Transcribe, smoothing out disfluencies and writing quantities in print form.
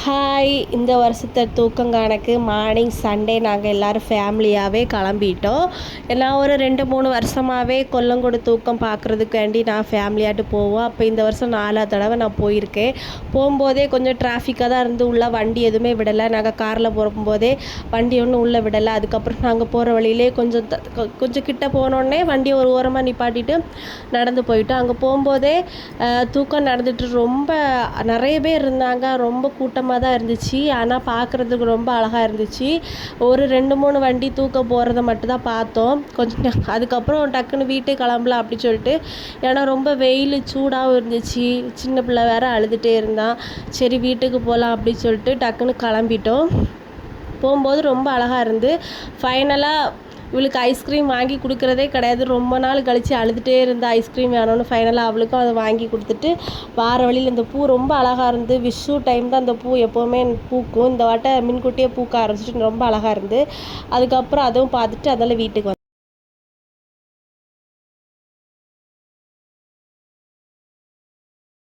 Hi, இந்த வருஷத்தை தூக்கங்கானக்கு morning Sunday நாங்கள் எல்லோரும் ஃபேமிலியாகவே கிளம்பிட்டோம். நான் ஒரு 2-3 வருஷமாகவே கொல்லங்கோடு தூக்கம் பார்க்குறதுக்காண்டி நான் ஃபேமிலியாட்டு போவோம். அப்போ இந்த வருஷம் 4ஆவது தடவை நான் போயிருக்கேன். போகும்போதே கொஞ்சம் டிராஃபிக்காக தான் இருந்து உள்ளே வண்டி எதுவுமே விடலை. நாங்கள் காரில் போகும்போதே வண்டி ஒன்றும் உள்ளே விடலை. அதுக்கப்புறம் நாங்கள் போகிற வழியிலே கொஞ்சம் கிட்ட போனோடனே வண்டியை ஒரு ஓரமாக நிப்பாட்டிட்டு நடந்து போயிட்டோம். அங்கே போகும்போதே தூக்கம் நடந்துட்டு ரொம்ப நிறைய பேர் இருந்தாங்க. ரொம்ப கூட்டமாக தான் இருந்துச்சு. ஆனால் பார்க்குறதுக்கு ரொம்ப அழகாக இருந்துச்சு. ஒரு 2-3 வண்டி தூக்க போகிறத மட்டும் தான் பார்த்தோம். அதுக்கப்புறம் டக்குன்னு வீட்டுக்கு கிளம்பலாம் அப்படி சொல்லிட்டு, ஏன்னா ரொம்ப வெயில் சூடாகவும் இருந்துச்சு. சின்ன பிள்ளை வேற அழுதுகிட்டே இருந்தான். சரி வீட்டுக்கு போகலாம் அப்படின்னு சொல்லிட்டு டக்குன்னு கிளம்பிட்டோம். போகும்போது ரொம்ப அழகாக இருந்து ஃபைனலாக இவளுக்கு ஐஸ்கிரீம் வாங்கி கொடுக்குறதே கிடையாது. ரொம்ப நாள் கழித்து அழுதுகிட்டே இருந்த ஐஸ்கிரீம் வேணும்னு ஃபைனலாக அவளுக்கும் அதை வாங்கி கொடுத்துட்டு வார வழியில் இந்த பூ ரொம்ப அழகாக இருந்து. விஷு டைம் தான் அந்த பூ எப்போவுமே பூக்கும். இந்த வாட்டை முன்கூட்டியே பூக்க ஆரம்பிச்சிட்டு ரொம்ப அழகாக இருந்து. அதுக்கப்புறம் அதுவும் பார்த்துட்டு அதெல்லாம் வீட்டுக்கு